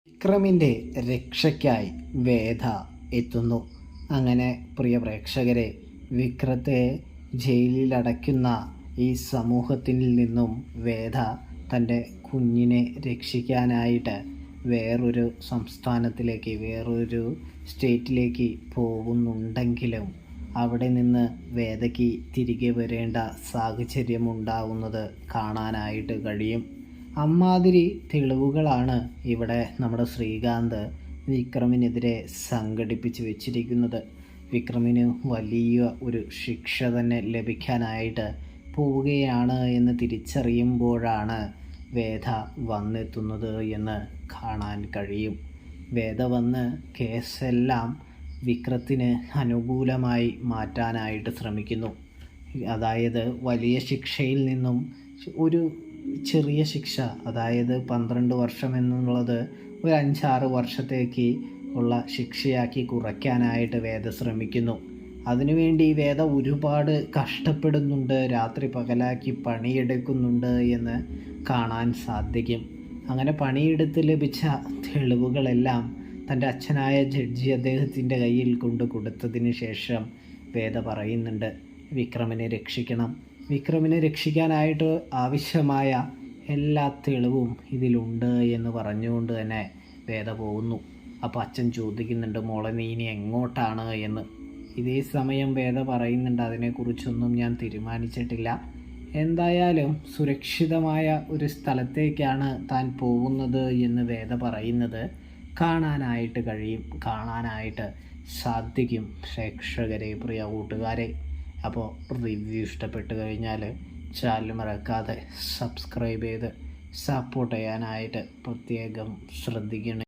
വിക്രമിൻ്റെ രക്ഷയ്ക്കായി വേദ എത്തുന്നു. അങ്ങനെ പ്രിയ പ്രേക്ഷകരെ, വിക്രത്തെ ജയിലിലടയ്ക്കുന്ന ഈ സമൂഹത്തിൽ നിന്നും വേദ തൻ്റെ കുഞ്ഞിനെ രക്ഷിക്കാനായിട്ട് വേറൊരു സംസ്ഥാനത്തിലേക്ക്, വേറൊരു സ്റ്റേറ്റിലേക്ക് പോകുന്നുണ്ടെങ്കിലും അവിടെ നിന്ന് വേദയ്ക്ക് തിരികെ വരേണ്ട സാഹചര്യമുണ്ടാകുന്നത് കാണാനായിട്ട് കഴിയും. അമ്മാതിരി തെളിവുകളാണ് ഇവിടെ നമ്മുടെ ശ്രീകാന്ത് വിക്രമിനെതിരെ സംഘടിപ്പിച്ച് വെച്ചിരിക്കുന്നത്. വിക്രമിന് വലിയ ഒരു ശിക്ഷ തന്നെ ലഭിക്കാനായിട്ട് പോവുകയാണ് എന്ന് തിരിച്ചറിയുമ്പോഴാണ് വേദ വന്നെത്തുന്നത് എന്ന് കാണാൻ കഴിയും. വേദ വന്ന് കേസെല്ലാം വിക്രത്തിന് അനുകൂലമായി മാറ്റാനായിട്ട് ശ്രമിക്കുന്നു. അതായത് വലിയ ശിക്ഷയിൽ നിന്നും ഒരു ചെറിയ ശിക്ഷ, അതായത് 12 വർഷം എന്നുള്ളത് ഒരു 5-6 വർഷത്തേക്ക് ഉള്ള ശിക്ഷയാക്കി കുറയ്ക്കാനായിട്ട് വേദ ശ്രമിക്കുന്നു. അതിനുവേണ്ടി വേദ ഒരുപാട് കഷ്ടപ്പെടുന്നുണ്ട്, രാത്രി പകലാക്കി പണിയെടുക്കുന്നുണ്ട് എന്ന് കാണാൻ സാധിക്കും. അങ്ങനെ പണിയെടുത്ത് ലഭിച്ച തെളിവുകളെല്ലാം തൻ്റെ അച്ഛനായ ജഡ്ജി അദ്ദേഹത്തിൻ്റെ കയ്യിൽ കൊടുത്തതിന് ശേഷം വേദ പറയുന്നുണ്ട്, വിക്രമിനെ രക്ഷിക്കണം. വിക്രമിനെ രക്ഷിക്കാനായിട്ട് ആവശ്യമായ എല്ലാ തെളിവും ഇതിലുണ്ട് എന്ന് പറഞ്ഞുകൊണ്ട് തന്നെ വേദ പോകുന്നു. അപ്പോൾ അച്ഛൻ ചോദിക്കുന്നുണ്ട്, മോളെ നീ ഇനി എങ്ങോട്ടാണ് എന്ന്. ഇതേ സമയം വേദ പറയുന്നുണ്ട്, അതിനെക്കുറിച്ചൊന്നും ഞാൻ തീരുമാനിച്ചിട്ടില്ല, എന്തായാലും സുരക്ഷിതമായ ഒരു സ്ഥലത്തേക്കാണ് താൻ പോകുന്നത് എന്ന് വേദ പറയുന്നത് കാണാനായിട്ട് കഴിയും, കാണാനായിട്ട് സാധിക്കും പ്രേക്ഷകരെ, പ്രിയ കൂട്ടുകാരെ. അപ്പോൾ റിവ്യൂ ഇഷ്ടപ്പെട്ട് കഴിഞ്ഞാൽ ചാനൽ മറക്കാതെ സബ്സ്ക്രൈബ് ചെയ്ത് സപ്പോർട്ട് ചെയ്യാനായിട്ട് പ്രത്യേകം ശ്രദ്ധിക്കണം.